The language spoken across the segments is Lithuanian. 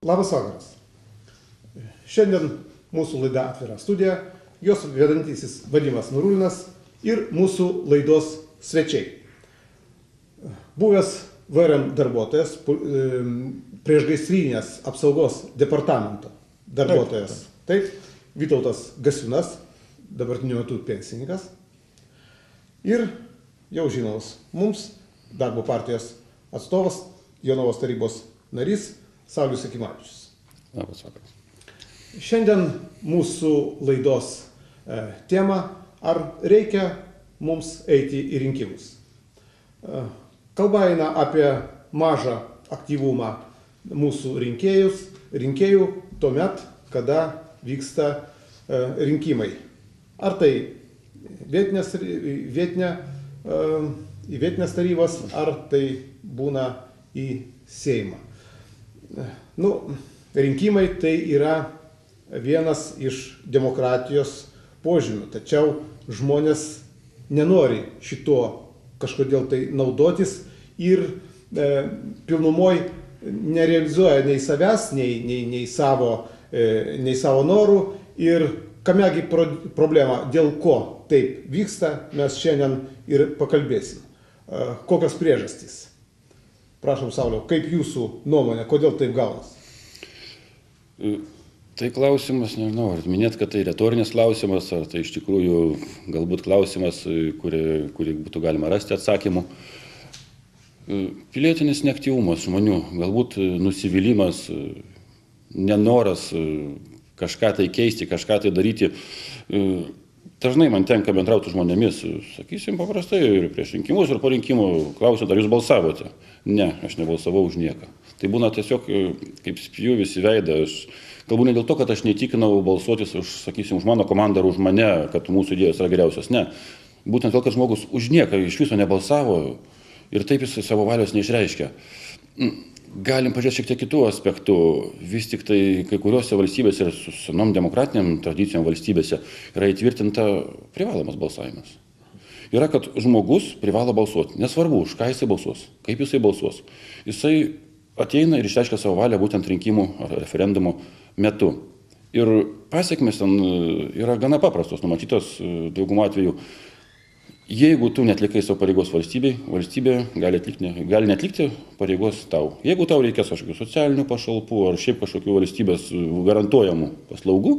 Labas vakaras. Šiandien mūsų laida Atvira studija, jos vedantysis Vadimas Nurulinas ir mūsų laidos svečiai. Buvęs VRM darbuotojas, priešgaisrinės apsaugos departamento darbuotojas, taip, Vytautas Gasiūnas, dabartiniu metu pensininkas, ir jau žinomas mums darbo partijos atstovas, Jonavos tarybos narys Saulius Jakimavičius. Labas vakaras. Šiandien mūsų laidos tema, ar reikia mums eiti į rinkimus. Kalba eina apie mažą aktyvumą mūsų rinkėjų tuomet, kada vyksta rinkimai. Ar tai į vietinės tarybas, ar tai būna į Seimą. Rinkimai tai yra vienas iš demokratijos požymių, tačiau žmonės nenori šito kažkodėl tai naudotis ir pilnumoj nerealizuoja nei savęs, nei savo norų. Ir kamegi problema, dėl ko taip vyksta, mes šiandien ir pakalbėsim. Kokios priežastys? Prašom, Sauliau, kaip jūsų nuomonė, kodėl taip gaunas? Tai klausimas, nežinau, ar minėt, kad tai retorinis klausimas, ar tai iš tikrųjų galbūt klausimas, kurį būtų galima rasti atsakymų. Pilietinis neaktyvumas žmonių, galbūt nusivylimas, nenoras kažką tai keisti, kažką tai daryti. Dažnai man tenka bendrauti žmonėmis, sakysim paprastai, ir prieš rinkimus, ir po rinkimų klausiu, ar jūs balsavote? Ne, aš nebalsavau už nieką. Tai būna tiesiog kaip spjūvis į veidą. Aš kalbu ne dėl to, kad aš neįtikinau balsuotis už, sakysim, už mano komandą ar už mane, kad mūsų idėjos yra geriausios. Ne. Būtent dėl, kad žmogus už nieką iš viso nebalsavo ir taip jis savo valios neišreiškia. Galim pažiūrėti šiek tiek kitų aspektų. Vis tik tai kai kuriuose valstybėse ir su senom demokratiniam tradicijom valstybėse yra įtvirtinta privalomas balsavimas. Yra, kad žmogus privalo balsuoti. Nesvarbu, už ką jisai balsuos, kaip jisai balsuos. Jisai ateina ir išreiškia savo valią būtent rinkimų ar referendumo metu. Ir pasiekmes ten yra gana paprastos, numatytos daugumą atveju. Jeigu tu netlikai savo pareigos valstybei, valstybė gali netlikti pareigos tau. Jeigu tau reikės kažkokių socialinių pašalpų ar šiaip kažkokių valstybės garantuojamų paslaugų,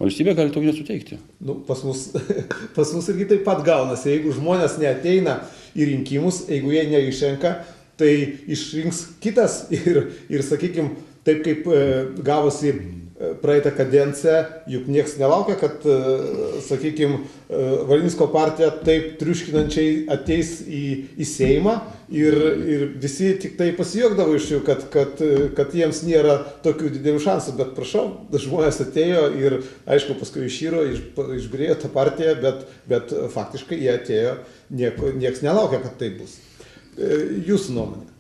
valstybė gali tau nesuteikti. Pas mus irgi taip pat gaunasi. Jeigu žmonės neateina į rinkimus, jeigu jie neišrenka, tai išrinks kitas ir sakykime, taip kaip gavosi praeitą kadenciją, juk nieks nelaukia, kad, sakykime, Valinsko partija taip triuškinančiai ateis į Seimą ir visi tik tai pasijuokdavo iš jų, kad jiems nėra tokių didelių šansų, bet prašau, žmonės atėjo ir, aišku, paskui išyro, išbyrėjo tą partiją, bet faktiškai jie atėjo, nieks nelaukia, kad tai bus. Jūsų nuomonė?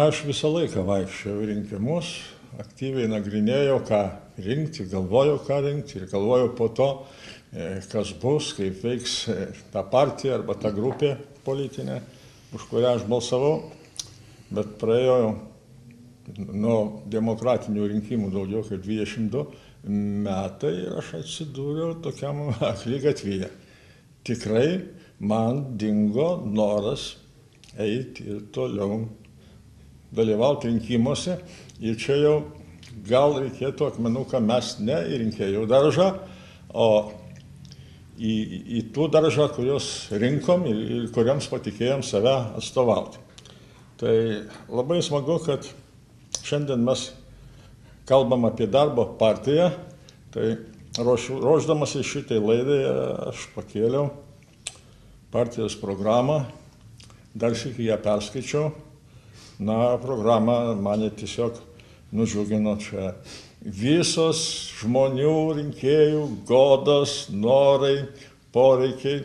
Aš visą laiką vaikščiau rinkimus, aktyviai nagrinėjau, ką rinkti, galvojau, ką rinkti ir galvojau po to, kas bus, kaip veiks ta partija arba ta grupė politinė, už kurią aš balsavau. Bet praėjo nuo demokratinių rinkimų daugiau kaip 22 metai ir aš atsidūriau tokiam akligatvyje. Tikrai man dingo noras eiti ir toliau dalyvauti rinkimuose. Ir čia jau gal reikėtų akmenuką mest ne į rinkėjų daržą, o į tų daržą, kuriuos rinkom ir kuriams patikėjom save atstovauti. Tai labai smagu, kad šiandien mes kalbam apie darbo partiją. Tai ruošdamas į šitai laidai aš pakėliau partijos programą, dar sykį ją perskaičiau. Programa mane tiesiog nudžiugino čia. Visos žmonių, rinkėjų, godos, norai, poreikiai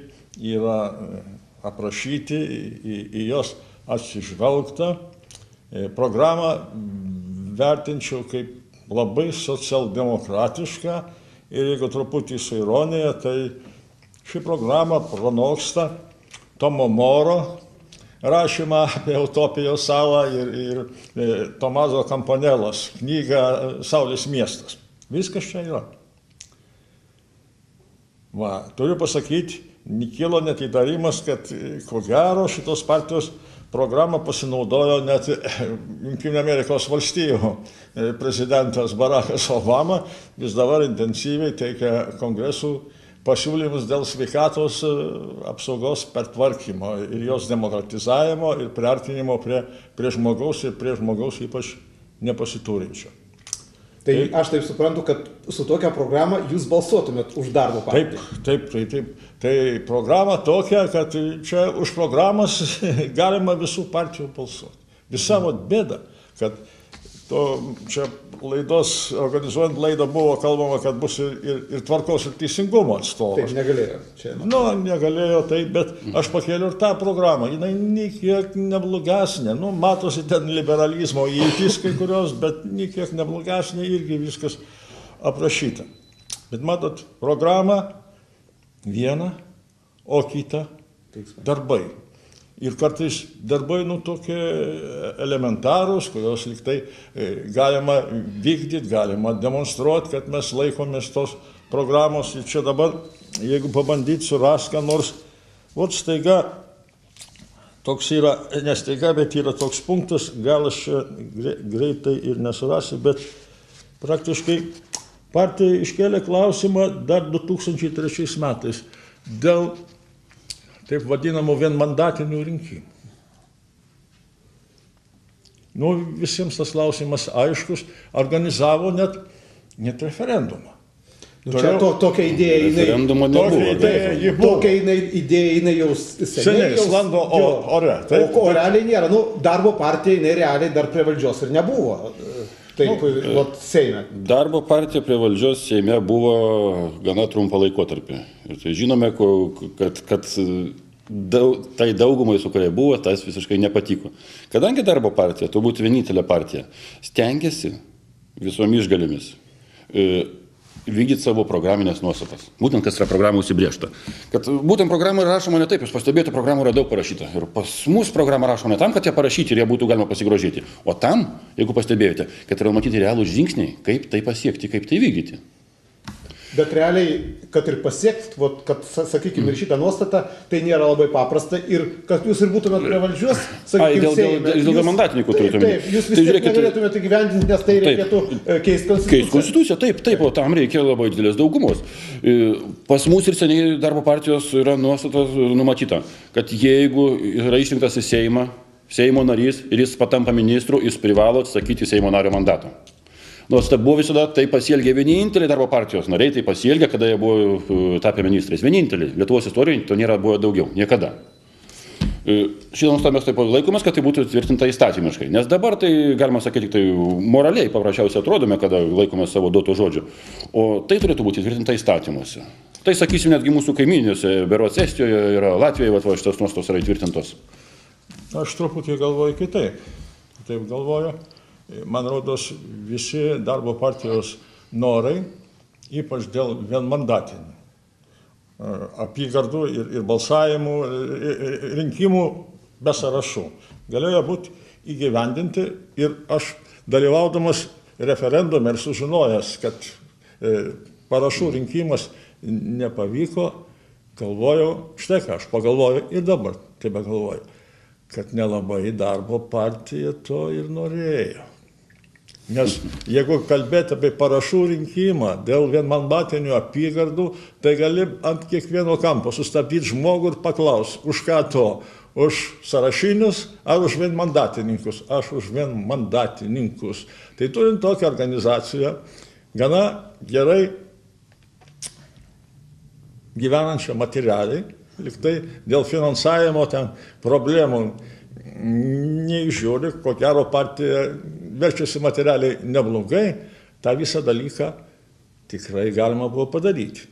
yra aprašyti, į jos atsižvelgta. Programą vertinčiau kaip labai socialdemokratišką ir jeigu truputį su ironija, tai ši programa pranoksta Tomo Moro rašymą apie Utopijos salą ir Tomazo Kampanelos knygą Saulės miestas. Viskas čia yra. Va, turiu pasakyti, kilo net įtarimas, kad ko gero šitos partijos programą pasinaudojo net Jungtinių Amerikos valstijų prezidentas Barackas Obama, vis dabar intensyviai teikia kongresų pasiūlymus dėl sveikatos apsaugos pertvarkymo ir jos demokratizavimo ir priartinimo prie žmogaus ir prie žmogaus ypač nepasiturinčio. Tai aš taip suprantu, kad su tokia programa jūs balsuotumėt už darbo partiją. Taip. Tai programa tokia, kad čia už programas galima visų partijų balsuoti. Visa bėda, kad čia laidos, organizuojant laidą buvo kalbama, kad bus ir tvarkos ir teisingumo atstovas. Taip, negalėjo. Čia. Negalėjo taip, bet aš pakėliau ir tą programą. Jinai niekiek neblogesnė. Matosi ten liberalizmo įvytis kai kurios, bet niekiek neblogesnė irgi viskas aprašyta. Bet matot, programa viena, o kita darbai. Ir kartais darbai, tokie elementarūs, kurios liktai galima vykdyti, galima demonstruoti, kad mes laikomės tos programos. Ir čia dabar, jeigu pabandyti surasti, ką nors, staiga, toks yra, nestaiga, bet yra toks punktas, gal aš čia greitai ir nesurasiu, bet praktiškai partija iškėlė klausimą dar 2003 metais dėl taip vadinamų vienmandatinių rinkimų. Visiems tas klausimas aiškus, organizavo net referendumą. Čia tokia idėja, referendumo nebuvo. Tokia idėja jau seniai slando ore. O realiai nėra. Darbo partija, jinai realiai dar prie valdžios ir nebuvo. Taip, Seime. Darbo partija prie valdžios Seime buvo gana trumpą laikotarpį. Ir tai žinome, kad tai daugumai, su kuria buvo, tas visiškai nepatiko. Kadangi darbo partija, turbūt vienintelė partija, stengiasi visomis išgalėmis vykdyti savo programinės nuostatas. Būtent, kas yra programų užsibrėžta. Kad būtent programą rašoma ne taip, jūs pastebėjote, programų yra daug parašyta. Ir pas mus programą rašoma ne tam, kad ją parašyti ir ją būtų galima pasigrožėti, o tam, jeigu pastebėjote, kad yra matyti realūs žingsniai, kaip tai pasiekti, kaip tai vykdyti. Bet realiai, kad ir pasiekt, kad, sakykime, ir šitą nuostatą, tai nėra labai paprasta ir kad jūs ir būtumėt prie valdžios, sakykime, Seime. Dėl mandatininkų turėtumėte. Taip, jūs vis tiek negalėtumėte įgyvendinti, nes tai reikėtų keisti konstituciją. Keisti konstituciją, taip, o tam reikia labai didelės daugumos. Pas mus ir seniai darbo partijos yra nuostatos numatyta, kad jeigu yra išrinktas į Seimą, Seimo narys ir jis patampa ministru, jis privalo atsakyti Seimo nario mandatą. Nors tai buvo visada, tai pasielgė vieninteliai darbo partijos nariai, tai pasielgė, kada jie buvo tapę ministrais. Vieninteliai. Lietuvos istorijoje to nėra buvo daugiau. Niekada. Šitą nuostatą mes taip laikomės, kad tai būtų tvirtinta įstatymiškai. Nes dabar tai, galima sakyti, tai moraliai paprasčiausiai atrodome, kada laikomės savo duoto žodžio. O tai turėtų būti tvirtinta įstatymuose. Tai sakysim, netgi mūsų kaimynėse, berods Estijoje ir Latvijoje, šitas nuostatos yra įtvirtintos. Aš truputį galvoju kitaip. Taip galvoju. Man rodos, visi darbo partijos norai, ypač dėl vienmandatinių apygardų ir balsavimų, rinkimų be sąrašų, galėjo būti įgyvendinti ir aš dalyvaudamas referendume ir sužinojęs, kad parašų rinkimas nepavyko, galvojau, štai ką aš pagalvoju ir dabar tebe galvoju, kad nelabai darbo partija to ir norėjo. Nes jeigu kalbėti apie parašų rinkimą dėl vienmandatinių apygardų, tai gali ant kiekvieno kampo sustabdyti žmogų ir paklaus, už ką to? Už sąrašinius ar už vienmandatininkus? Aš už vienmandatininkus. Tai turint tokią organizaciją, gana gerai gyvenančią materialiai, liktai dėl finansavimo ten problemų neižiūri, ko gero partija verčiasi materialiai neblogai, tą visą dalyką tikrai galima buvo padaryti.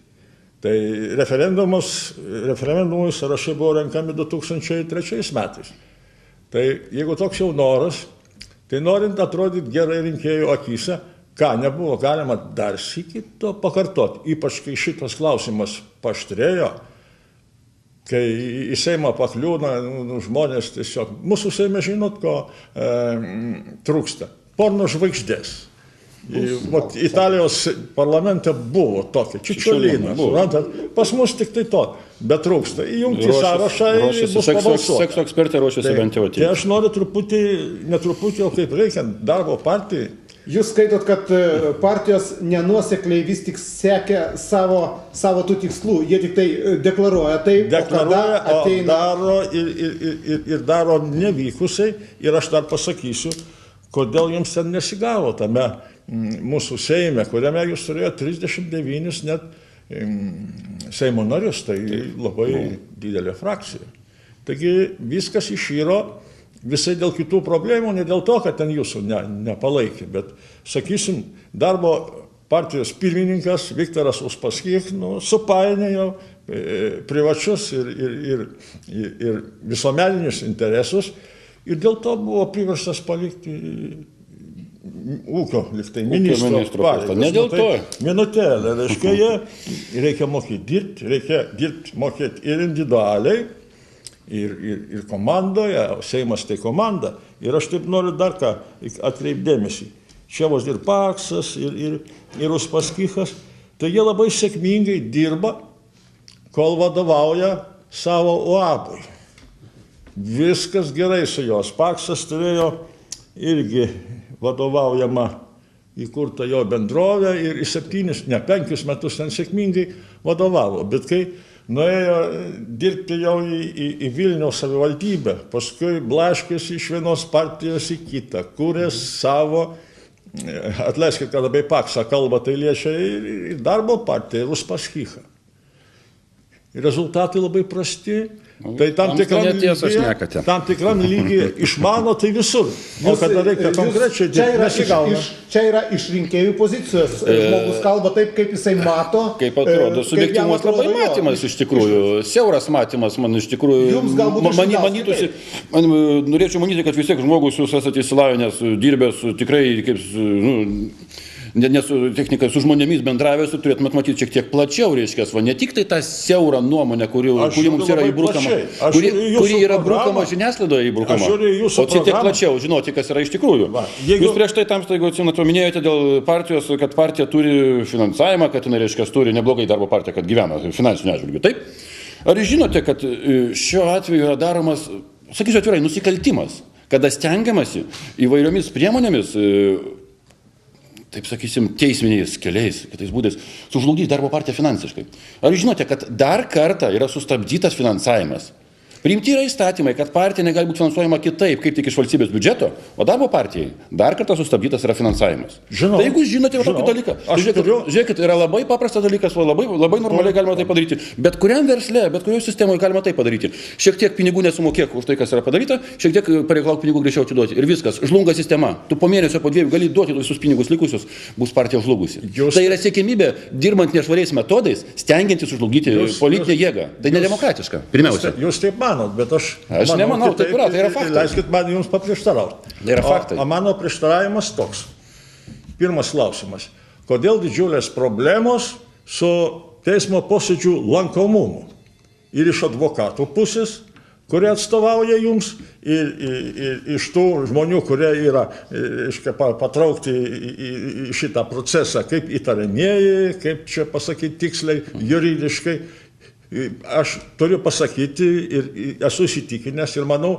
Tai referendumų sąrašai buvo renkami 2003 metais. Tai jeigu toks jau noras, tai norint atrodyti gerai rinkėjų akyse, ką nebuvo galima dar sykį to pakartoti, ypač kai šitas klausimas paaštrėjo, kai į Seimą pakliūna žmonės tiesiog, mūsų Seime žinot, ko trūksta. Porno žvaigždės. Italijos parlamente buvo tokia, Čičiolina, pas mus tik tai to, bet trūksta. Įjungti sąrašą ir bus pabalsuota. Sekso ekspertai ruošiasi bent jau atėjti. Tai aš noriu netruputį, o kaip reikia, darbo partijai. Jūs skaitot, kad partijos nenuosekliai vis tik siekia savo tų tikslų, jie tik tai deklaruoja tai, daro ir daro nevykusiai, ir aš dar pasakysiu, kodėl jums ten nesigavo tame mūsų Seime, kuriame jūs turėjote 39 net Seimo narius, tai labai didelė frakcija. Taigi viskas išyro visai dėl kitų problemų, ne dėl to, kad ten jūsų nepalaikė, bet, sakysim, darbo partijos pirmininkas Viktoras Uspaskich supainėjo privačius ir visuomeninius interesus ir dėl to buvo priverstas palikti ūkio liktai ministro pareigas. Ne dėl to. Minutėlė, reikia mokėti dirbti, mokėti ir individualiai, ir komandoje, o Seimas tai komanda. Ir aš taip noriu dar ką atkreipdėmėsi. Čia vos ir Paksas, ir Uspaskichas, tai jie labai sėkmingai dirba, kol vadovauja savo UAB-ui. Viskas gerai su jos. Paksas turėjo irgi vadovaujama įkurta jo bendrovė ir 5 metus ten sėkmingai vadovavo. Bet kai nuėjo dirbti jau į Vilniaus savivaldybę, paskui blaškėsi iš vienos partijos į kitą, kūrė savo, atleiskit, kad apie Paksą kalbą, tai liečia ir darbo partiją, ir Uspaskichą. Rezultatai labai prasti. Tai tam tikram lygiai išmano tai visur. O kada reikia konkrečiai dirbti, nesigauna. Čia yra iš rinkėjų pozicijos. Žmogus kalba taip, kaip jisai mato. Kaip atrodo, subjektyvumas labai matymas iš tikrųjų. Siauras matymas man iš tikrųjų. Jums galbūt manytųsi, norėčiau manyti, kad vis tiek žmogus jūs esate išsilavinęs, dirbęs tikrai kaip, ne su technika, su žmonėmis bendravęs, turėtumėt matyti šiek tiek plačiau, reiškia, ne tik tai tą siaurą nuomonę, kuri mums yra įbrukama, kuri yra brukama žiniasklaidoje įbrukama, o čia tiek plačiau žinoti, kas yra iš tikrųjų. Jūs prieš tai tam staiga minėjote dėl partijos, kad partija turi finansavimą, kad jinai, reiškia, turi neblogai darbo partija, kad gyvena finansiniu atžvilgiu. Taip? Ar žinote, kad šiuo atveju yra daromas, sakyčiau atvirai, nusikaltimas, kada stengiamasi įvairiomis priemonėmis, taip sakysim, teisminiais keliais, kitais būdais, sužlugdyti darbo partiją finansiškai. Ar žinote, kad dar kartą yra sustabdytas finansavimas? Priimti yra įstatymai, kad partija negali būti finansuojama kitaip, kaip tik iš valstybės biudžeto, o darbo partijai dar kartą sustabdytas yra finansavimas. Žinau. Tai jeigu žinote tokį dalyką, žiūrėkit, yra labai paprastas dalykas, labai normaliai galima tai padaryti. Bet kuriam versle, bet kurioje sistemoje galima tai padaryti. Šiek tiek pinigų nesumokėk už tai, kas yra padaryta, šiek tiek pareikalauk pinigų greičiau atiduoti. Ir viskas, žlunga sistema. Tu po mėnesio, po 2 gali duoti visus pinigus likusius, bus partija žlugusi. Tai yra siekimybė, dirbant nešvariais metodais, stengiantis sužlugdyti politinę jėgą. Tai nedemokratiška, pirmiausia. Jūs taip manot, bet aš nemanau, taip yra, tai yra faktas. Leiskit man jums paprieštarauti. Tai yra faktai. O mano prieštaravimas toks. Pirmas klausimas. Kodėl didžiulės problemos su teismo posėdžių lankomumu? Ir iš advokatų pusės, kurie atstovauja jums, ir iš tų žmonių, kurie yra patraukti į šitą procesą, kaip įtariamieji, kaip čia pasakyti tiksliai, juridiškai. Aš turiu pasakyti ir esu įsitikinęs ir manau,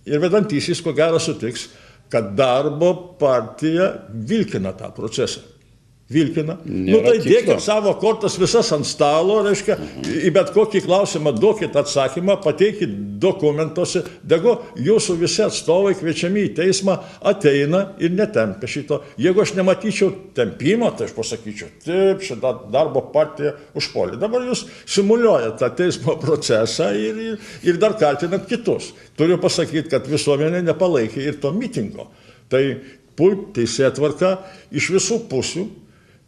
ir vedantysis ko gero sutiks, kad darbo partija vilkina tą procesą. Vilkina. Tai dėkit savo kortas visas ant stalo, reiškia, į bet kokį klausimą duokit atsakymą, pateikit dokumentuose, degu jūsų visi atstovai kviečiami į teismą ateina ir netempia šito. Jeigu aš nematyčiau tempimo, tai aš pasakyčiau, taip, šitą darbo partiją užpuolė. Dabar jūs simuliuojate tą teismo procesą ir dar kaltinat kitus. Turiu pasakyti, kad visuomenė nepalaikė ir to mitingo. Tai teisėtvarka iš visų pusių.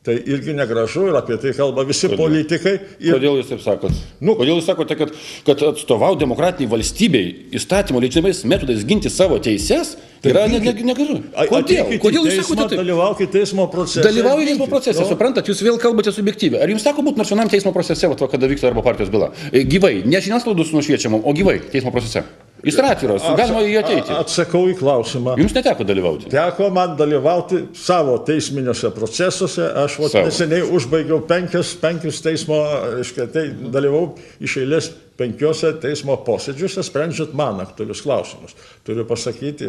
Tai irgi negražu ir apie tai kalba visi politikai. Kodėl jūs taip sakot? Kodėl jūs sakote, kad atstovau demokratiniai valstybei įstatymo leidžiamais metodais ginti savo teises, Yra negerai. Kodėl jūs sakote taip? Dalyvaukite teismo procese. Dalyvaujate teismo procese, suprantat, jūs vėl kalbate subjektyviai. Ar jums teko būti nors vienam teismo procese, kada vyksta darbo partijos byla? Gyvai, ne žiniasklaidos nušviečiamam, o gyvai teismo procese. Jis yra atviras, galima į jį ateiti. Atsakau į klausimą. Jums neteko dalyvauti? Teko man dalyvauti savo teisminiuose procesuose. Aš neseniai užbaigiau penkius teismo, dalyvau iš eilės 5 teismo posėdžiuose, sprendžiant man aktualius klausimus. Turiu pasakyti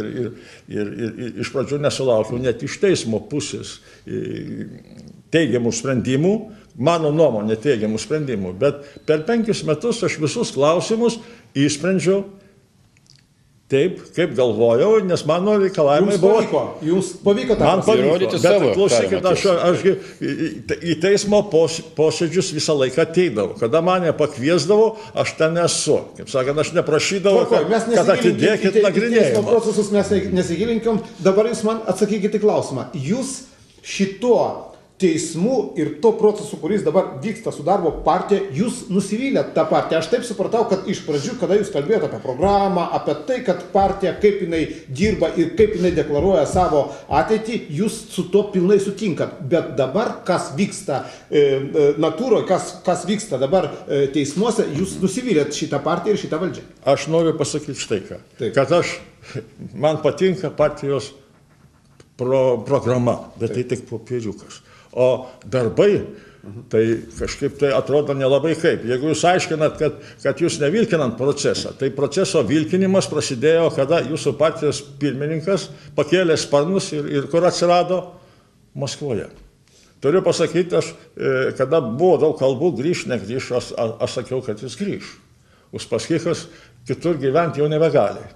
ir iš pradžių nesulaukiau net iš teismo pusės teigiamų sprendimų, mano nuomonė teigiamų sprendimų, bet per 5 metus aš visus klausimus išsprendžiau taip, kaip galvojau, nes mano reikalavimai buvo... Jums pavyko tą įrodyti savo. Bet klausykit, aš į teismo posėdžius visą laiką ateidavau. Kada mane pakviesdavo, aš ten esu. Kaip sakant, aš neprašydavau, kad atidėkit nagrinėjimą. Teismo procesus mes nesigilinkim. Dabar jūs man atsakykite klausimą. Jūs šituo teismų ir to procesu, kuris dabar vyksta su darbo partija, jūs nusivylėt tą partiją. Aš taip supratau, kad iš pradžių, kada jūs kalbėjote apie programą, apie tai, kad partija, kaip jinai dirba ir kaip jinai deklaruoja savo ateitį, jūs su to pilnai sutinkat. Bet dabar, kas vyksta natūroje, kas vyksta dabar teismuose, jūs nusivylėt šitą partiją ir šitą valdžią. Aš noriu pasakyti štai ką. Kad man patinka partijos programa, bet tai tik popieriukas. O darbai, tai kažkaip tai atrodo nelabai kaip. Jeigu jūs aiškinat, kad jūs nevilkinant procesą, tai proceso vilkinimas prasidėjo, kada jūsų partijos pirmininkas pakėlė sparnus ir kur atsirado Maskvoje. Turiu pasakyti, kada buvo daug kalbų, grįž, negrįž, aš sakiau, kad jis grįž. Uspaskichas kitur gyventi jau nebegali.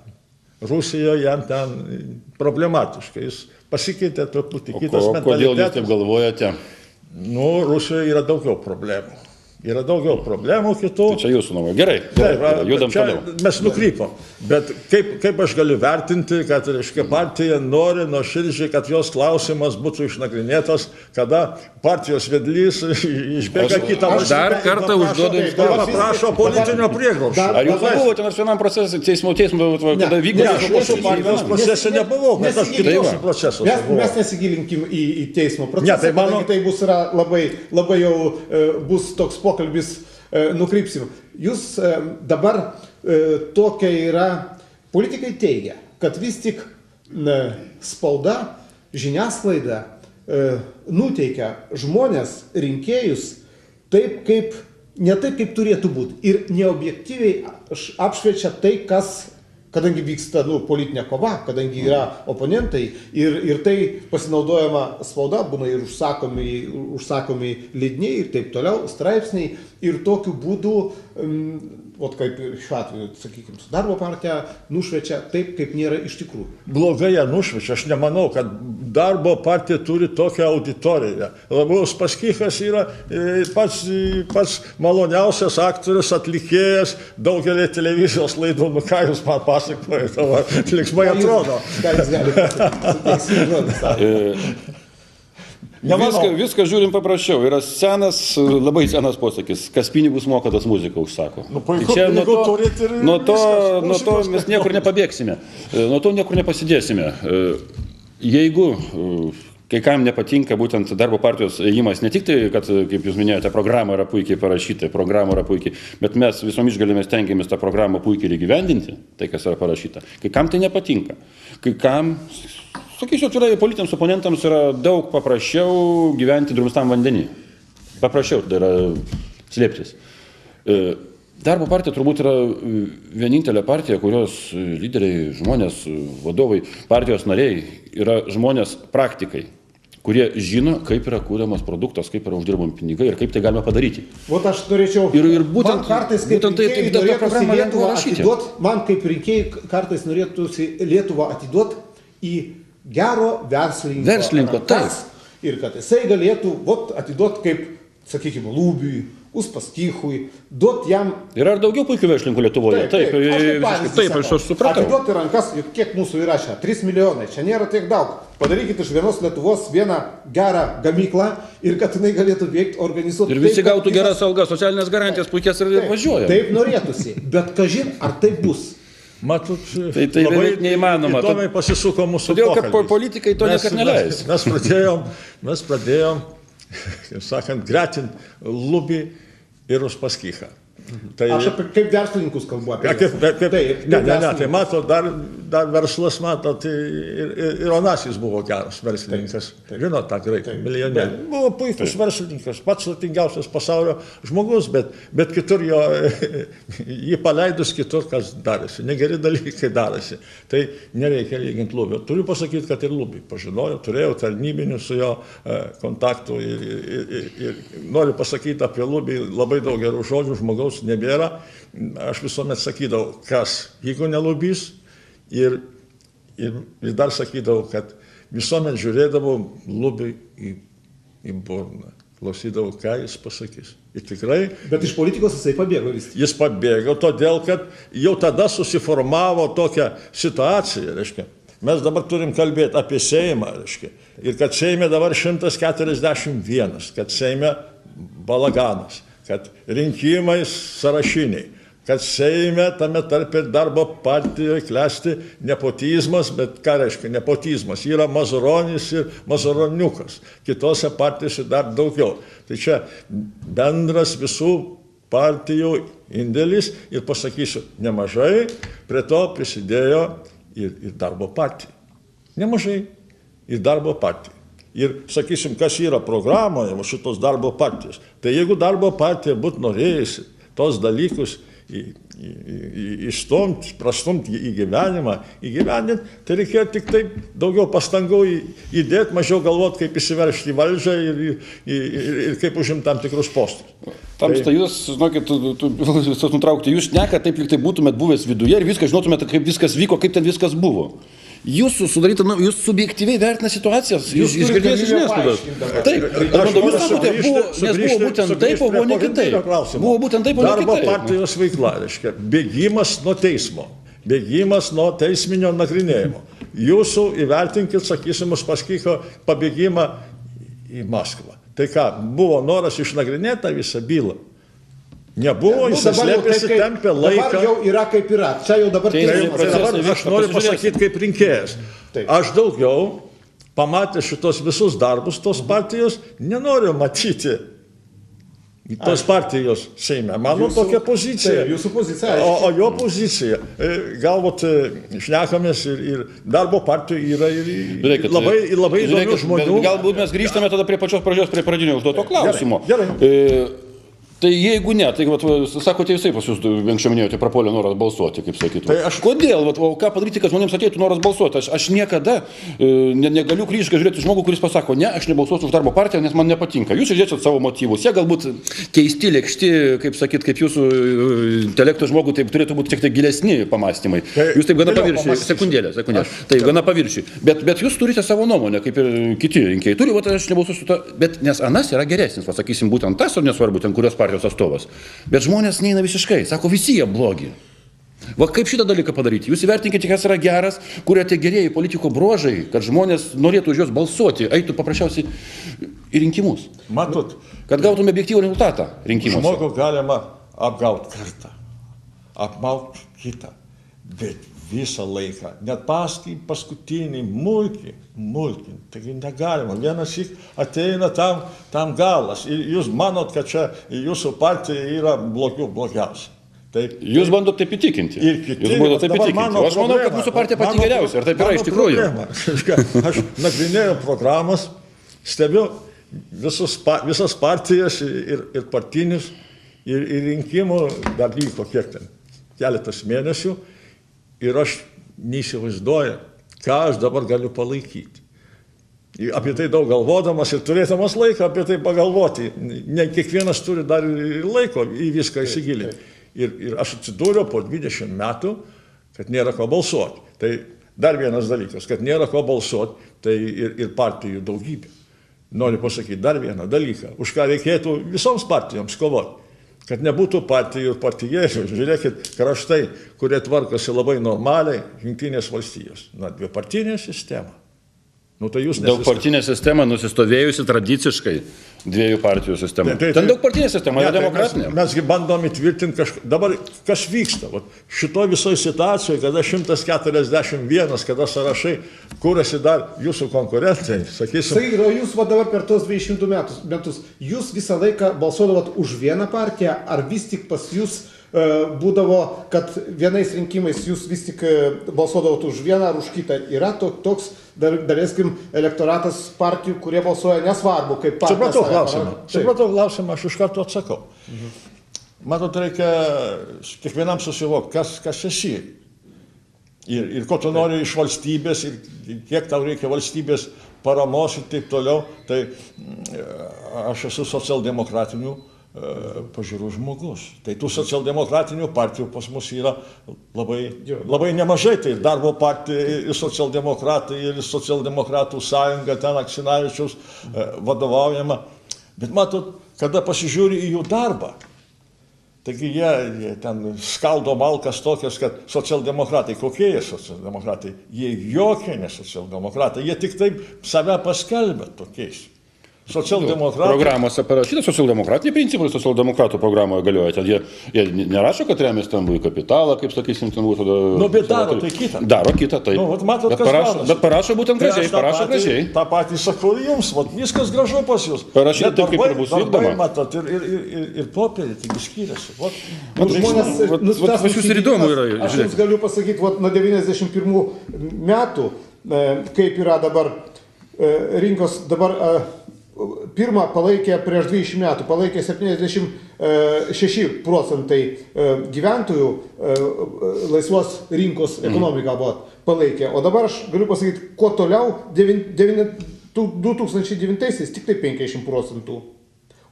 Rusijoje jam ten problematiškai. Jis pasikeitė truputį kitas mentalitetas. Kodėl jūs taip galvojate? Rusijoje yra daugiau problemų. Yra daugiau problemų kitų. Tai čia jūsų nuomonė. Gerai, judam toliau. Mes nukrypom. Bet kaip aš galiu vertinti, kad partija nori nuoširdžiai, kad jos klausimas būtų išnagrinėtas, kada partijos vedlys išbėga kitą valstybę. Aš dar kartą užduodu jums klausimą. Prašo politinio prieglobsčio. Ar jūs buvote nors vienam procesui, teismo, kada vykdė? Aš jūsų partijos procese nebuvau, bet aš kitose procesuose buvau. Mes nesigilinkim į teismo procesą, kadangi tai bus labai jau bus toks pokalbis nukrypsim. Jūs dabar tokia yra, politikai teigia, kad vis tik spauda, žiniasklaida nuteikia žmonės, rinkėjus ne taip, kaip turėtų būti. Ir neobjektyviai apšviečia tai, kadangi vyksta politinė kova, kadangi yra oponentai ir tai pasinaudojama spauda, būna ir užsakomi leidiniai ir taip toliau, straipsniai ir tokiu būdu, kaip šiuo atveju, sakykime, su darbo partija nušviečia taip, kaip nėra iš tikrųjų. Blogai ją nušviečia, aš nemanau, kad darbo partija turi tokią auditoriją. Uspaskichas yra pats maloniausias aktorius, atlikėjas, daugelį televizijos laidų, ką jūs man pasakojate, linksmai atrodo. Ką jūs galite Viską žiūrim paprasčiau. Yra labai senas posakis, kas pinigus moka, tas muziką užsako. Čia nuo to mes niekur nepabėgsime, nuo to niekur nepasidėsime. Jeigu kai kam nepatinka būtent darbo partijos ėjimas, ne tik tai, kad, kaip jūs minėjote, programa yra puikiai parašyta, bet mes visom išgalėmis stengiamės tą programą puikiai įgyvendinti, tai kas yra parašyta. Kai kam tai nepatinka. Kai kam, sakysiu, politiniams oponentams yra daug paprasčiau gyventi drumstam vandenį. Paprasčiau tai yra slėptis. Darbo partija turbūt yra vienintelė partija, kurios lyderiai, žmonės, vadovai, partijos nariai yra žmonės praktikai, kurie žino, kaip yra kūriamas produktas, kaip yra uždirbami pinigai ir kaip tai galima padaryti. Aš norėčiau, man kartais kaip rinkėjai kartais norėtųsi Lietuvą atiduoti į gero verslininko rankas. Ir kad jisai galėtų atiduoti kaip, sakykime, Lūbiui, Uspaskichui, duoti jam... Yra ir daugiau puikių verslininkų Lietuvoje. Taip, aš supratau. Atiduoti rankas, kiek mūsų yra čia? 3 milijonai. Čia nėra tiek daug. Padarykit iš vienos Lietuvos vieną gerą gamyklą ir kad jinai galėtų veikti, organizuoti. Ir visi gautų geras algas, socialinės garantijas puikias ir važiuoja. Taip norėtųsi. Bet kažin, ar taip bus? Matot, Tai beveik neįmanoma. Įdomiai pasisuko mūsų Todėl, kad pokalbis. politikai to niekad neleis. Mes pradėjom, kaip sakant, gretinti Lubį ir Uspaskichą. Tai, Aš apie kaip verslininkus kalbu apie ne, tai mato, dar verslas, mato, tai ir Onassis buvo geras verslininkas. Žinot, tą graikų milijonierių. Buvo puikus verslininkas, pats turtingiausias pasaulio žmogus, bet kitur jį paleidus kitur, kas darėsi. Negeri dalykai darėsi. Tai nereikia lyginti Lubio. Turiu pasakyti, kad ir Lubį pažinojau, turėjau tarnybinių su jo kontaktų ir noriu pasakyti apie Lubį labai daug gerų žodžių, žmogaus nebėra. Aš visuomet sakydavau, kas, jeigu nelubys, ir dar sakydavau, kad visuomet žiūrėdavau Lubiui į burną, klausydavau, ką jis pasakys. Ir tikrai... Bet iš politikos jisai pabėgo vis. Jis pabėgo, todėl, kad jau tada susiformavo tokia situacija, reiškia. Mes dabar turim kalbėti apie Seimą, reiškia. Ir kad Seime dabar 141, kad Seime balaganas, kad rinkimai sąrašiniai, kad Seime tame tarp ir darbo partijoje klesti nepotizmas, bet ką reiškia nepotizmas? Yra Mazuronis ir Mazuroniukas, kitose partijose dar daugiau. Tai čia bendras visų partijų indėlis ir pasakysiu, nemažai prie to prisidėjo ir darbo partija. Nemažai ir darbo partija. Ir sakysim, kas yra programoje šitos darbo partijos. Tai jeigu darbo partija būtų norėjusi tos dalykus išstumti, prastumti į gyvenimą, įgyvendinti, tai reikėjo tik taip daugiau pastangų įdėti, mažiau galvoti, kaip įsiveržti į valdžią ir kaip užimti tam tikrus postus. Tamsta, jūs, žinokit, visas nutraukti, jūs šneka taip, lyg tai būtumėt buvęs viduje ir viską žinotumėt, kaip viskas vyko, kaip ten viskas buvo. Jūsų sudaryta, jūs subjektyviai vertina situacijas, jūs išgirdėsite žiniasklaidos. Taip, jūs sakote, nes buvo būtent taip, o buvo ne kitaip. Buvo būtent taip, o ne kitaip. Darbo partijos veikla, reiškia, bėgimas nuo teismo, bėgimas nuo teisminio nagrinėjimo. Jūsų įvertinkit, sakysim, Uspaskicho pabėgimą į Maskvą. Tai ką, buvo noras išnagrinėti tą visą bylą? Nebuvo, jis slėpėsi, tempė laiką. Dabar jau yra kaip yra. Čia jau dabar... Aš noriu pasakyti kaip rinkėjas. Aš daugiau, pamatęs šitos visus darbus tos partijos, nenoriu matyti tos partijos Seime. Mano tokia pozicija. Jūsų pozicija. O jo pozicija. Galbūt šnekamės ir darbo partijų yra ir labai įdomių žmonių. Galbūt mes grįžtame tada prie pačios pradžios, prie pradinio užduoto klausimo. Gerai. Tai jeigu ne, tai sakote visai pas jūs, anksčiau minėjote, prapuolė noras balsuoti, kaip sakytų. Tai kodėl, ką padaryti, kad žmonėms ateitų noras balsuoti? Aš niekada negaliu kryžiškai žiūrėti žmogų, kuris pasako, ne, aš nebalsuosiu už darbo partiją, nes man nepatinka. Jūs išdėčiat savo motyvus. Jie galbūt keisti, lėkšti, kaip sakyt, kaip jūsų intelekto žmogų, taip turėtų būti šiek tiek gilesni pamąstymai. Jūs taip gana paviršiai, sekundėlė. Taip, gana paviršiai. Bet jūs turite savo nuomonę, kaip ir kiti rinkėjai. Turi, aš nebalsuosiu to, bet nes anas yra geresnis, pasakysim, būtent tas, o nesvarbu, ten kurios partijos atstovas. Bet žmonės neina visiškai. Sako, visi jie blogi. Va kaip šitą dalyką padaryti? Jūs įvertinkite, kas yra geras, kurie tie gerieji politiko bruožai, kad žmonės norėtų už juos balsuoti, eitų paprasčiausiai į rinkimus. Matot, kad gautume objektyvų rezultatą rinkimuose. Žmogų galima apgauti kartą, apmauti kitą, bet visą laiką, net paskutinį mulkinti, taigi negalima, vienas ateina tam galas ir jūs manot, kad čia jūsų partija yra blogiausia. Taip, jūs bandote taip įtikinti. Ir kiti, jūs bandote taip įtikinti. Aš manau, kad mūsų partija pati geriausia, ar taip yra iš tikrųjų? Aš nagrinėjau programas, stebiu visas partijas ir partinius ir rinkimų dar vyko kiek ten, keletas mėnesių. Ir aš neįsivaizduoju, ką aš dabar galiu palaikyti. Apie tai daug galvodamas ir turėdamas laiką apie tai pagalvoti. Ne kiekvienas turi dar laiko į viską įsigilinti. Ir aš atsidūriau po 20 metų, kad nėra ko balsuoti. Tai dar vienas dalykas, kad nėra ko balsuoti, tai ir partijų daugybė. Noriu pasakyti dar vieną dalyką, už ką reikėtų visoms partijoms kovoti. Kad nebūtų partijų ir partijėlių, žiūrėkit, kraštai, kurie tvarkosi labai normaliai, Jungtinės valstijos, dvipartinė sistema. Nu, tai jūs Daug partinė sistema nusistovėjusi tradiciškai dviejų partijų sistema. Ten daug partinė sistema, yra demokratinė. Mesgi bandom įtvirtinti kažką. Dabar kas vyksta? Vat, šitoje visoje situacijoje, kada 141, kada sąrašai kūrėsi dar jūsų konkurentai, sakysim. Sakykit, o jūs dabar per tos 200 metus, jūs visą laiką balsuodavot už vieną partiją, ar vis tik pas jūs būdavo, kad vienais rinkimais jūs vis tik balsuodavot už vieną ar už kitą? Yra toks, daleiskim, elektoratas partijų, kurie balsuoja nesvarbu, kaip partija. Supratau klausimą, aš iš karto atsakau. Matot, reikia kiekvienam susivokti, kas esi. Ir ko tu nori iš valstybės, ir kiek tau reikia valstybės paramos ir taip toliau. Tai aš esu socialdemokratinių pažiūrų žmogus. Tai tų socialdemokratinių partijų pas mus yra labai nemažai. Tai darbo partija, ir socialdemokratai, ir socialdemokratų sąjunga, ten Aksinavičiaus vadovaujama. Bet matot, kada pasižiūri į jų darbą, taigi jie ten skaldo malkas tokias, kad socialdemokratai, kokie jie socialdemokratai? Jie jokie ne socialdemokratai, jie tik taip save paskelbia tokiais. Socialdemokratai. Programose parašyta socialdemokratiniai principai socialdemokratų programoje galioja. Ten jie nerašo, kad remia stambųjį kapitalą, kaip sakysim, ten būtų. Nu, bet daro tai kitą. Daro kitą, taip. Nu, matot, bet parašo būtent gražiai, parašo gražiai. Ta patį sakau jums, viskas gražu pas jūs. Parašyta taip, kaip ir bus vykdoma. Matot, ir popierį, taigi skiriasi. Pas jūs ir įdomu yra. Aš jums galiu pasakyti, nuo 91 metų, kaip yra dabar rinkos, dabar pirmą palaikė prieš 20 metų, palaikė 76% gyventojų laisvos rinkos ekonomiką palaikė. O dabar aš galiu pasakyti, kuo toliau, 2009-aisiais tik tai 50%.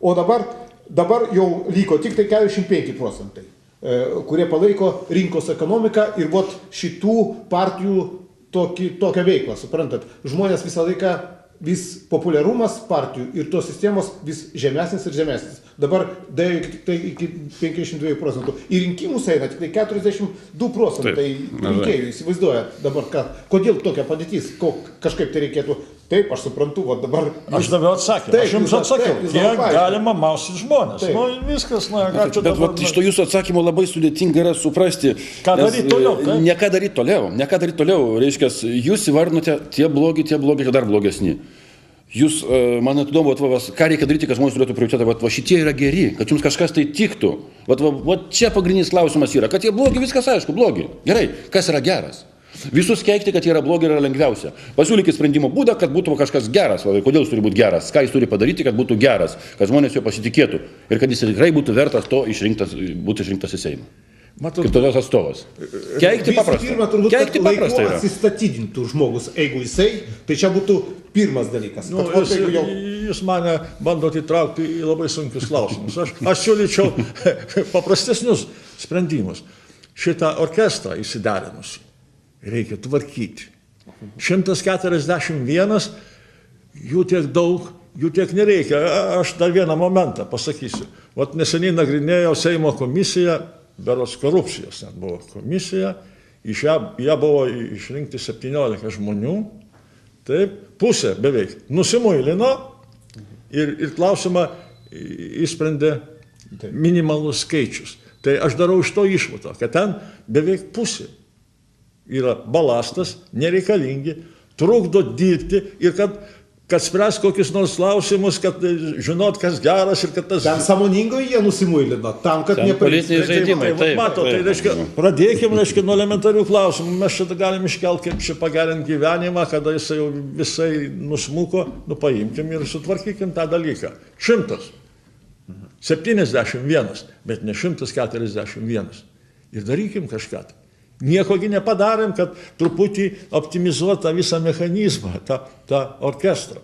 O dabar jau liko tik tai 45%, kurie palaiko rinkos ekonomiką ir šitų partijų tokią veiklą, suprantat. Žmonės visą laiką vis populiarumas partijų ir tos sistemos vis žemesnis ir žemesnis. Dabar dėjo tik tai iki 52%. Į rinkimus eina tik tai 42% rinkėjų, įsivaizduoja dabar, kodėl tokia padėtis, kažkaip tai reikėtų. Taip, aš suprantu, dabar... Aš daviau atsakymą, aš jums atsakiau, kiek galima maustyti žmonės. Nu, viskas, ką čia dabar... Bet iš to jūsų atsakymo labai sudėtinga yra suprasti. Ką daryti toliau? Ne ką daryti toliau. Reiškia, jūs įvardinote tie blogi, tie dar blogesni. Jūs, man įdomu, ką reikia daryti, kad žmonės turėtų prioritetą, šitie yra geri, kad jums kažkas tai tiktų. Čia pagrindinis klausimas yra, kad jie blogi, viskas aišku, blogi. Gerai, kas yra geras? Visus keikti, kad jie yra blogi, yra lengviausia. Pasiūlykit sprendimo būdą, kad būtų kažkas geras. Kodėl jis turi būti geras? Ką jis turi padaryti, kad būtų geras? Kad žmonės jo pasitikėtų. Ir kad jis tikrai būtų vertas to būti išrinktas į Seimą. Kaip toliau atstovas. Keikti paprasta. Pirma, turbūt, kad laiku atsistatydintų žmogus, jeigu jisai, tai čia būtų pirmas dalykas. Jūs mane bandot įtraukti į labai sunkius klausimus. Aš siūlyčiau paprastesnius sprendimus. Šitą orkestrą įsiderinusi reikia tvarkyti. 141, jų tiek daug, jų tiek nereikia. Aš dar vieną momentą pasakysiu. Neseniai nagrinėjau Seimo komisiją, berods korupcijos net buvo komisija, iš ją buvo išrinkti 17 žmonių, taip, pusė beveik nusimuilino ir klausimą išsprendė minimalus skaičius. Tai aš darau iš to išvadą, kad ten beveik pusė yra balastas, nereikalingi, trukdo dirbti ir kad spręs kokius nors klausimus, kad žinot, kas geras ir kad tas... Ten sąmoningai jie nusimuilino, tam, kad politiniai žaidimai. Mato, tai reiškia, pradėkim, nuo elementarių klausimų. Mes šitą galim iškelti, kaip čia pagerinti gyvenimą, kada jisai jau visai nusmuko, paimkim ir sutvarkykim tą dalyką. 100, 71, bet ne 141. Ir darykim kažką. Niekogi nepadarėm, kad truputį optimizuotą visą mechanizmą, tą orkestrą.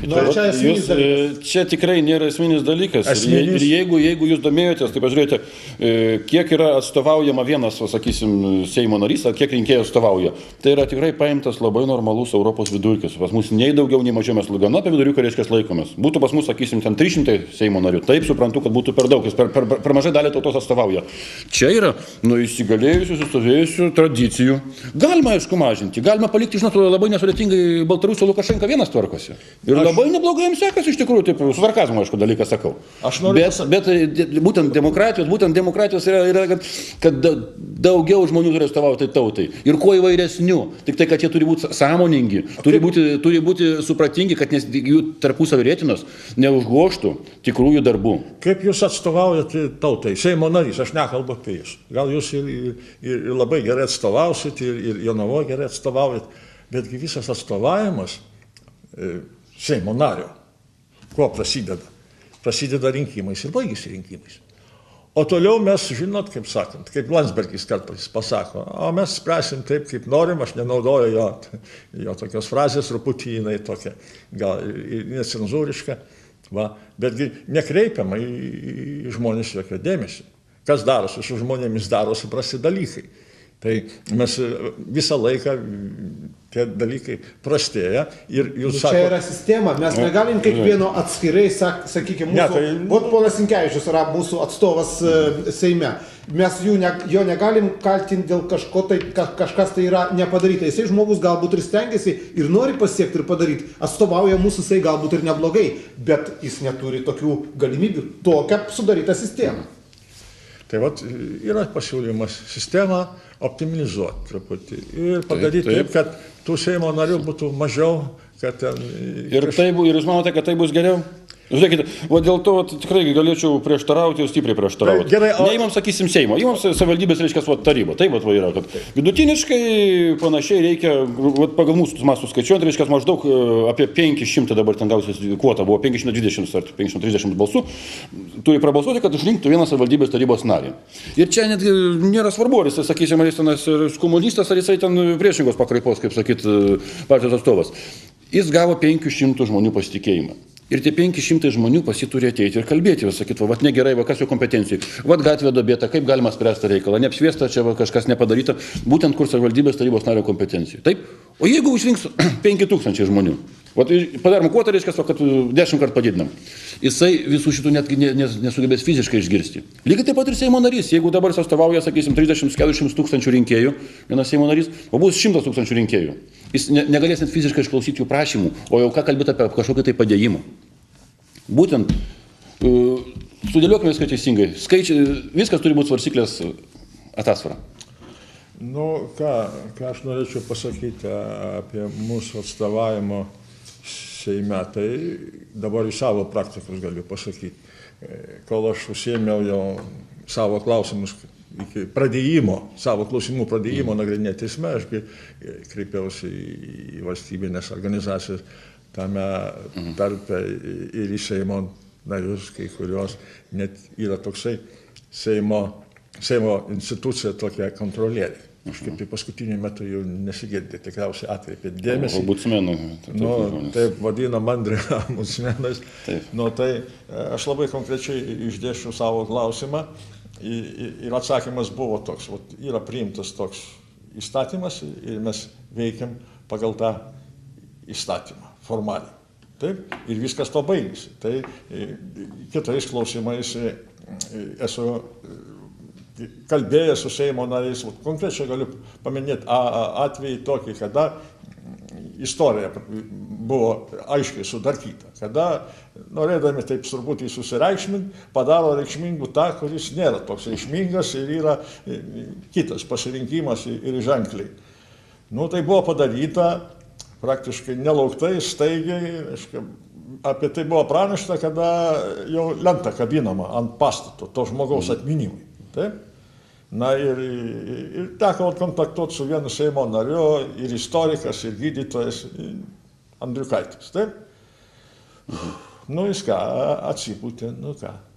Nu, ar čia esminis dalykas? Čia tikrai nėra esminis dalykas. Esminis. Ir jeigu jūs domėjotės, tai pažiūrėjote, kiek yra atstovaujama vienas, sakysim, Seimo narys, ar kiek rinkėjų atstovauja. Tai yra tikrai paimtas labai normalus Europos vidurkis. Pas mus nei daugiau, nei mažiau mes gana apie viduriuką reiškia laikomės. Būtų pas mus, sakysim, ten 300 Seimo narių. Taip suprantu, kad būtų per daug, jis per mažai dalį tautos atstovauja. Čia yra įsigalėjusių, sustovėjusių tradicijų. Galima, aišku, mažinti. Galima palikti, žinot, labai nesudėtingai Baltarusio Lukašenka vienas tvarkosi. Ir labai neblogai jums sekasi iš tikrųjų, taip, su sarkazmu, aišku, dalyką sakau. Bet būtent demokratijos yra kad daugiau žmonių turi atstovauti tautai. Ir kuo įvairesnių. Tik tai, kad jie turi būti sąmoningi, turi būti supratingi, kad jų tarpusavio rėtinos neužgoštų tikrųjų darbų. Kaip jūs atstovaujate tautai? Seimo narys, aš nekalbu apie jūs. Gal jūs ir labai gerai atstovausit, ir Jonavoje gerai atstovaujat, betgi visas atstovavimas Seimo nario. Kuo prasideda? Prasideda rinkimais ir baigėsi rinkimais. O toliau mes, žinot, kaip sakant, kaip Landsbergis kartais pasako, o mes spręsim taip, kaip norim, aš nenaudoju jo tokios frazės, truputį jinai tokia, gal ir necenzūriška, betgi nekreipiama į žmonės jokio dėmesio. Kas darosi su žmonėmis, darosi prasti dalykai. Tai mes visą laiką tie dalykai prastėja ir jūs sakote... Čia yra sistema, mes negalim kiekvieno atskirai, sakykime, mūsų... Ponas Sinkevičius yra mūsų atstovas Seime. Mes jo negalim kaltinti dėl kažko, tai kažkas tai yra nepadaryta. Jisai žmogus galbūt ir stengiasi ir nori pasiekti ir padaryti. Atstovauja mūsų, jisai galbūt ir neblogai, bet jis neturi tokių galimybių. Tokia sudaryta sistema. Tai vat yra pasiūlymas sistemą optimizuoti truputį ir padaryti taip, kad tų Seimo narių būtų mažiau, kad ten... Ir jūs manote, kad tai bus geriau? Žiūrėkite, dėl to tikrai galėčiau prieštarauti ir stipriai prieštarauti. Neimam, sakysim, Seimo, imam savivaldybės, reiškia, yra. Taip yra, kad vidutiniškai panašiai reikia, pagal mūsų mastų skaičiuojant, reiškia, maždaug apie 500 dabar ten gausias kvota, buvo 520 ar 530 balsų, turi prabalsuoti, kad išrinktų vieną savivaldybės tarybos narį. Ir čia net nėra svarbu, ar jisai, sakysim, ar jis komunistas, ar jisai ten priešingos pakraipos, kaip sakyt, partijos atstovas. Jis gavo 500 žmonių pasitikėjimą. Ir tie 500 žmonių pas jį turi ateiti ir kalbėti, sakyti, vat negerai, kas jo kompetencijai, vat gatvė duobėta, kaip galima spręsti reikalą, neapšviesta, čia kažkas nepadaryta, būtent kur savivaldybės tarybos nario kompetencijai. Taip? O jeigu išrinks 5000 žmonių, vat padarom kvotą, reiškia, kad 10 kartų padidinam, jisai visų šitų netgi nesugebės fiziškai išgirsti. Lygiai taip pat ir Seimo narys, jeigu dabar jis atstovauja, sakysim, 30-40 tūkstančių rinkėjų, vienas Seimo narys, o bus 100 000 rinkėjų. Jis negalės net fiziškai išklausyti jų prašymų, o jau ką kalbėti apie kažkokį tai padėjimą. Būtent, sudėliokime viską teisingai. Skaičiai, viskas turi būti svarstyklės atasvara. Nu, ką aš norėčiau pasakyti apie mūsų atstovavimo Seime, tai dabar į savo praktikus galiu pasakyti. Kol aš užsiėmiau jau savo klausimus iki savo klausimų pradėjimo nagrinėti teisme, aš kreipiausi į valstybinės organizacijas tame tarpe ir į Seimo narius, kai kurios net yra toksai Seimo institucija tokia kontrolierė. Kažkaip tai paskutiniu metu jau nesigirdė, tikriausiai atkreipė dėmesį. Ombudsmenų. Taip vadina mandri ombudsmenais. Tai aš labai konkrečiai išdėsčiau savo klausimą ir atsakymas buvo toks. Yra priimtas toks įstatymas ir mes veikiam pagal tą įstatymą formaliai. Taip, ir viskas to baigėsi. Tai kitais klausimais esu kalbėjęs su Seimo nariais, konkrečiai galiu paminėti atvejį tokį, kada istorija buvo aiškiai sudarkyta, kada, norėdami taip turbūt susireikšminti, padaro reikšmingų tą, kuris nėra toks reikšmingas ir yra kitas pasirinkimas ir ženkliai. Tai buvo padaryta praktiškai nelauktai, staigiai, apie tai buvo pranešta, kada jau lenta kabinama ant pastato, to žmogaus atminimui. Taip? Ir teko kontaktuoti su vienu Seimo nariu, ir istorikas, ir gydytojas Andriukaitis. Taip? Jis ką, atsipūtė,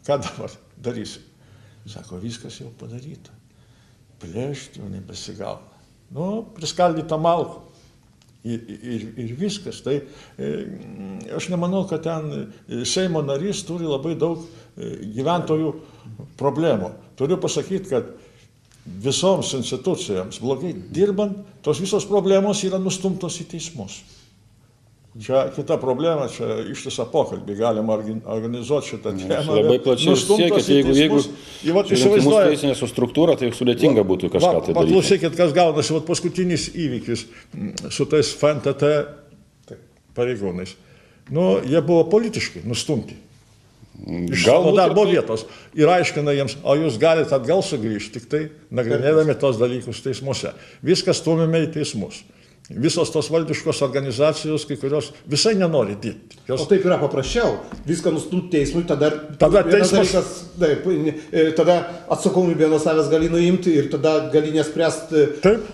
ką dabar darysim? Sako, viskas jau padaryta. Plėšti jau nebesigauna. Priskaldyta malku. Ir viskas. Tai aš nemanau, kad ten Seimo narys turi labai daug gyventojų problemų. Turiu pasakyti, kad visoms institucijoms blogai dirbant, tos visos problemos yra nustumtos į teismus. Čia kita problema, čia ištisą pokalbį galima organizuoti šitą temą. Labai plačiai siekit, jeigu rinkimus teisinė su struktūra, tai sudėtinga būtų kažką tai daryti. Paklausykit, kas gaunasi, paskutinis įvykis su tais FNTT pareigūnais. Nu, jie buvo politiškai nustumti. Iš savo darbo vietos. Ir aiškina jiems, o jūs galite atgal sugrįžti, tik tai nagrinėdami tos dalykus teismuose. Viskas stumime į teismus. Visos tos valdiškos organizacijos, kai kurios visai nenori dirbti. O taip yra paprasčiau. Viską nustumti teismui, tada teismas... tada atsakomybę nuo savęs gali nuimti ir tada gali nespręsti. Taip.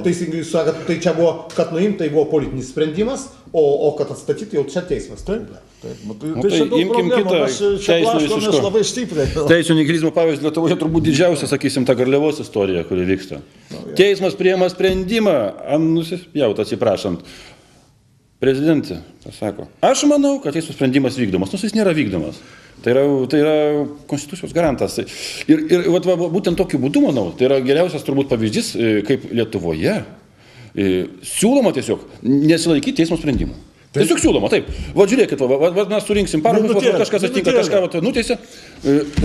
Teisingai jūs sakot, tai čia buvo, kad nuimti, tai buvo politinis sprendimas, o kad atstatyti jau čia teismas. Taip. Tai imkim kitą teisinio nihilizmo pavyzdį Lietuvoje, turbūt didžiausia, sakysim, ta Garliavos istorija, kuri vyksta. Teismas priima sprendimą, nusispjaut atsiprašant. Prezidentė pasako, aš manau, kad teismo sprendimas vykdomas, nors jis nėra vykdomas. Tai yra konstitucijos garantas. Ir būtent tokiu būdu, manau, tai yra geriausias turbūt pavyzdys, kaip Lietuvoje siūloma tiesiog nesilaikyti teismo sprendimų. Tiesiog siūloma, taip. Va žiūrėkit, mes surinksim parašus, kažkas atsitinka, kažką nuteisė,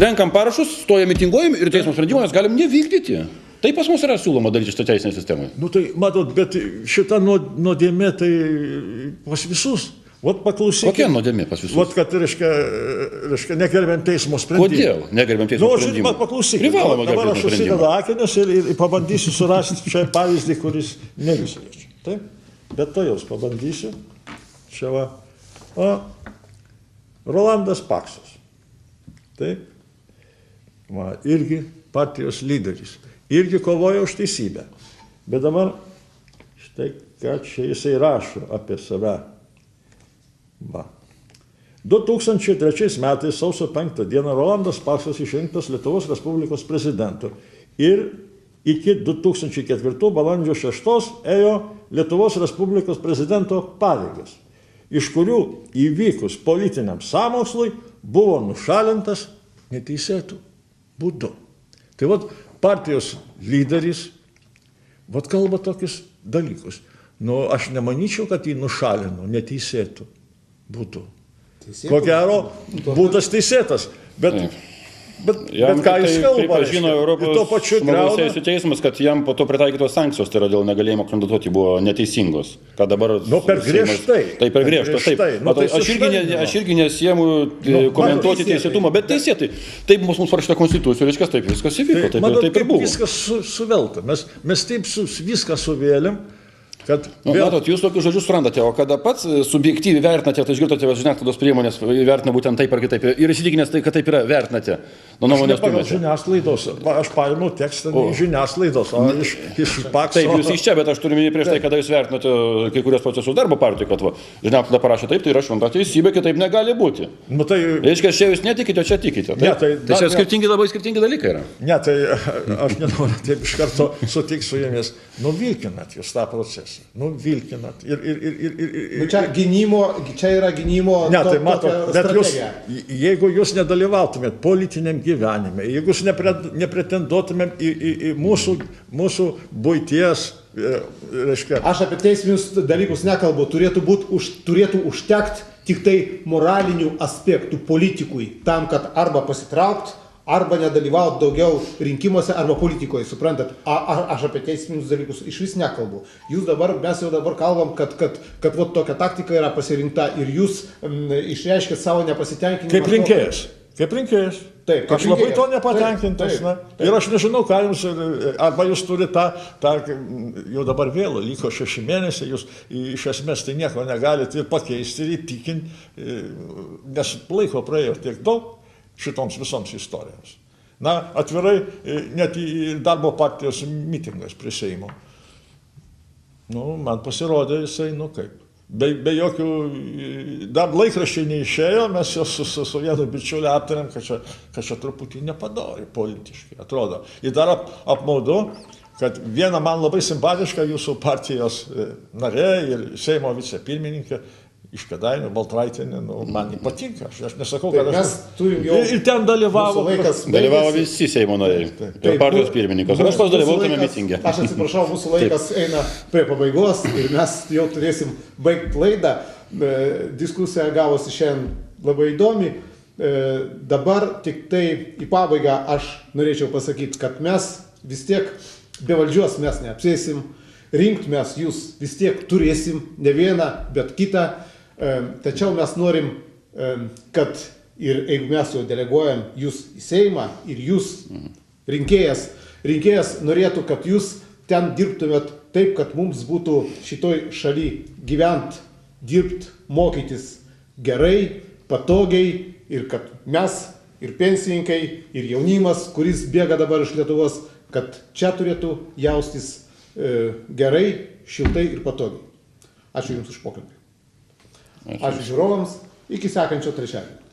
renkam parašus, stojam mitinguojam ir teismo sprendimą mes galim nevykdyti. Tai pas mus yra siūloma daryti šitą teisinę sistemą. Nu tai, matot, bet šita nuodėmė tai pas visus. Vat paklausykit. Kokia nuodėmė pas visus? Vat, kad reiškia negerbėm teismo sprendimą. Kodėl negerbėm teismo sprendimą? Nu, paklausykit. Dabar aš užsidedu akinius ir pabandysiu surasti čia pavyzdį, kuris nevisliečia. Taip? Bet to jaus pabandysiu. Čia va. O, Rolandas Paksas. Taip? Va, irgi partijos lyderis. Irgi kovoja už teisybę. Bet dabar, štai ką čia jisai rašo apie save. Va. 2003 metais sausio 5 dieną Rolandas Paksas išrinktas Lietuvos Respublikos prezidentu. Ir iki 2004 balandžio 6 ėjo Lietuvos Respublikos prezidento pareigas, iš kurių įvykus politiniam sąmokslui buvo nušalintas neteisėtų būdu. Tai vat partijos lyderis vat kalba tokius dalykus. Nu, aš nemanyčiau, kad jį nušalino neteisėtų būdu. Ko gero, būdas teisėtas. Bet ką jis kalba? Pripažino Europos žmogaus teisių teismas, kad jam po to pritaikytos sankcijos, tai yra dėl negalėjimo kandidatuoti, buvo neteisingos. Ką dabar... Nu, per griežtai. Tai per griežtai, taip. Aš irgi nesiemu komentuoti teisėtumą, bet teisėtai. Taip mums parašyta konstitucija, reiškia, taip viskas įvyko, taip ir buvo. Viskas suvelta. Mes taip viską suvėlėm. Matot, jūs tokius žodžius surandate, o kada pats subjektyviai vertinate, tai išgirdote žiniasklaidos priemonės, vertina būtent taip ar kitaip, ir įsitikinęs tai, kad taip yra, vertinate. Aš ne pagal žiniasklaidos, aš paėmiau tekstą iš žiniasklaidos, o iš Pakso. Taip, jūs iš čia, bet aš turiu minėti prieš tai, kada jūs vertinate kai kurios procesus darbo partijų, kad žiniasklaida parašė taip, tai yra šventa teisybė, kitaip negali būti. Reiškia, čia jūs netikite, o čia tikite. Tai čia labai skirtingi dalykai yra. Ne, tai aš nenoriu taip iš karto sutikti su jumis. Nuvilkinat jūs tą procesą. Nuvilkinat. Čia yra gynimo ne, tai matot, bet jūs, jeigu jūs nedalyvautumėt politiniam gyvenime, jeigu jūs nepretenduotumėt į mūsų buities, reiškia... Aš apie teisminius dalykus nekalbu, turėtų užtekt tik tai moralinių aspektų politikui, tam, kad arba pasitraukt, arba nedalyvauti daugiau rinkimuose arba politikoje, suprantat? Aš apie teisminius dalykus iš vis nekalbu. Mes jau dabar kalbam, kad tokia taktika yra pasirinkta ir jūs išreiškėt savo nepasitenkinimą. Kaip rinkėjas. Taip, aš labai to nepatenkintas. Ir aš nežinau, ką jums, arba jūs turite tą, jau dabar vėlu, liko 6 mėnesiai, jūs iš esmės tai nieko negalite ir pakeisti ir įtikinti, nes laiko praėjo tiek daug šitoms visoms istorijoms. Na, atvirai, net į darbo partijos mitingas prie Seimo. Nu, man pasirodė jisai, nu kaip. Be jokių, dar laikraščiai neišėjo, mes jau su vienu bičiuliu aptarėm, kad čia truputį nepadori politiškai, atrodo. Ir dar apmaudu, kad viena man labai simpatiška jūsų partijos narė ir Seimo vicepirmininkė iš Kėdainių, Baltraitienė, man ji patinka, aš nesakau, kad mes turim jau... Ir ten dalyvavo... Dalyvavo visi Seimo nariai. Ir partijos pirmininkas. Ir aš pats dalyvautume mitinge. Aš atsiprašau, mūsų laikas eina prie pabaigos ir mes jau turėsim baigti laidą. Diskusija gavosi šiandien labai įdomi. Dabar tik tai į pabaigą aš norėčiau pasakyti, kad mes vis tiek be valdžios mes neapsėsim. Rinkt mes jūs vis tiek turėsim, ne vieną, bet kitą. Tačiau mes norim, kad ir jeigu mes jau deleguojam jūs į Seimą ir jūs rinkėjas norėtų, kad jūs ten dirbtumėt taip, kad mums būtų šitoj šaly gyvent, dirbt, mokytis gerai, patogiai ir kad mes, ir pensininkai, ir jaunimas, kuris bėga dabar iš Lietuvos, kad čia turėtų jaustis gerai, šiltai ir patogiai. Ačiū Jums už pokalbį. Ačiū žiūrovams. Iki sekančio trečiadienio.